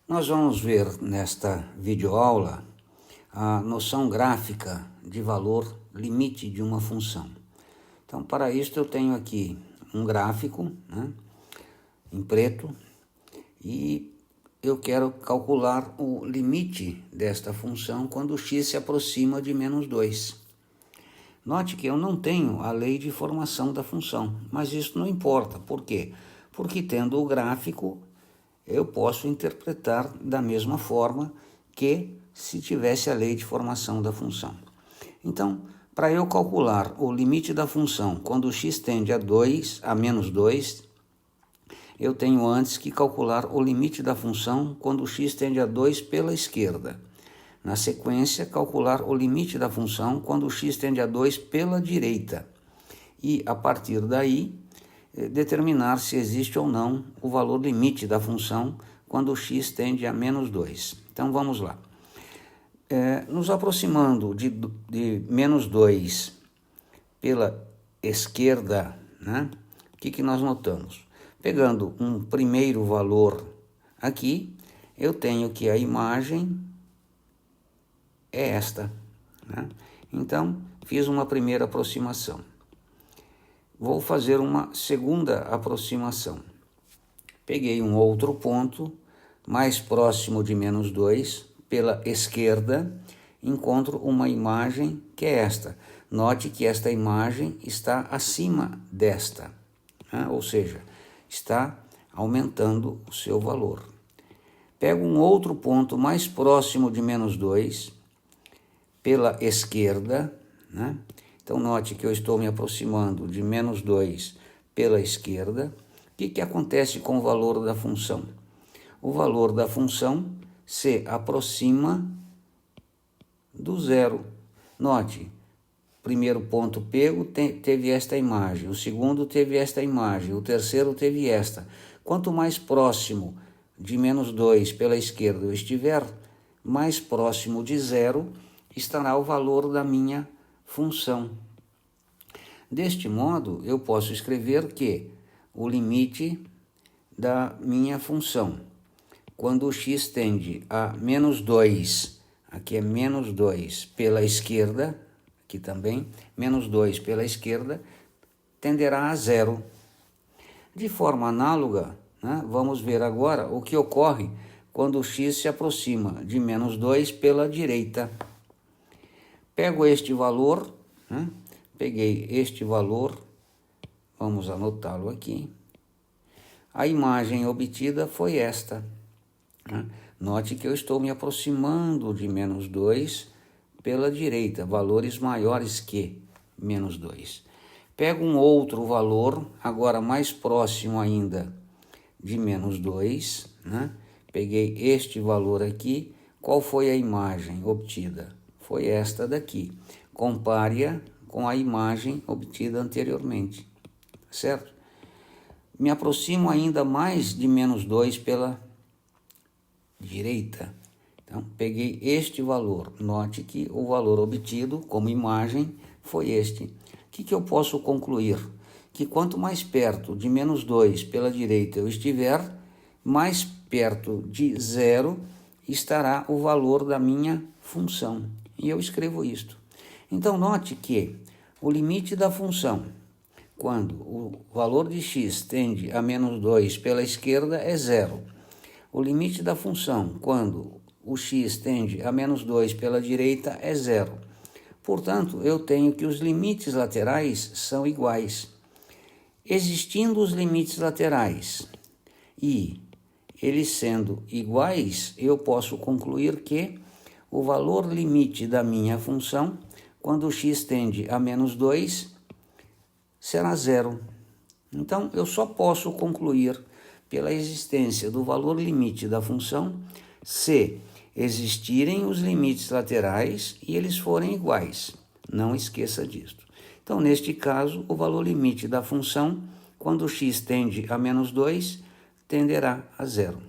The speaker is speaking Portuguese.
Nós vamos ver nesta videoaula a noção gráfica de valor limite de uma função. Então, para isso eu tenho aqui um gráfico, em preto, e eu quero calcular o limite desta função quando x se aproxima de menos 2. Note que eu não tenho a lei de formação da função, mas isso não importa. Por quê? Porque tendo o gráfico, eu posso interpretar da mesma forma que se tivesse a lei de formação da função. Então, para eu calcular o limite da função quando x tende a menos 2, eu tenho antes que calcular o limite da função quando x tende a 2 pela esquerda. Na sequência, calcular o limite da função quando x tende a 2 pela direita. E, a partir daí, determinar se existe ou não o valor limite da função quando x tende a menos 2. Então, vamos lá. Nos aproximando de menos 2 pela esquerda, o que nós notamos? Pegando um primeiro valor aqui, eu tenho que a imagem é esta. Então, fiz uma primeira aproximação. Vou fazer uma segunda aproximação. Peguei um outro ponto, mais próximo de menos 2, pela esquerda, encontro uma imagem que é esta. Note que esta imagem está acima desta, ou seja, está aumentando o seu valor. Pego um outro ponto mais próximo de menos 2, pela esquerda, Então, note que eu estou me aproximando de menos 2 pela esquerda. O que acontece com o valor da função? O valor da função se aproxima do zero. Note, o primeiro ponto pego teve esta imagem, o segundo teve esta imagem, o terceiro teve esta. Quanto mais próximo de menos 2 pela esquerda eu estiver, mais próximo de zero estará o valor da minha função. Deste modo, eu posso escrever que o limite da minha função, quando o x tende a menos 2, aqui é menos 2 pela esquerda, aqui também, menos 2 pela esquerda, tenderá a zero. De forma análoga, vamos ver agora o que ocorre quando o x se aproxima de menos 2 pela direita. Pego este valor, peguei este valor, vamos anotá-lo aqui. A imagem obtida foi esta. Note que eu estou me aproximando de menos 2 pela direita, valores maiores que menos 2. Pego um outro valor, agora mais próximo ainda de menos 2, Peguei este valor aqui. Qual foi a imagem obtida? Foi esta daqui. Compare-a com a imagem obtida anteriormente, certo? Me aproximo ainda mais de menos 2 pela direita. Então, peguei este valor. Note que o valor obtido como imagem foi este. O que eu posso concluir? Que quanto mais perto de menos 2 pela direita eu estiver, mais perto de zero estará o valor da minha função. E eu escrevo isto. Então, note que o limite da função, quando o valor de x tende a menos 2 pela esquerda, é zero. O limite da função, quando o x tende a menos 2 pela direita, é zero. Portanto, eu tenho que os limites laterais são iguais. Existindo os limites laterais e eles sendo iguais, eu posso concluir que o valor limite da minha função, quando x tende a menos 2, será zero. Então, eu só posso concluir pela existência do valor limite da função se existirem os limites laterais e eles forem iguais. Não esqueça disto. Então, neste caso, o valor limite da função, quando x tende a menos 2, tenderá a zero.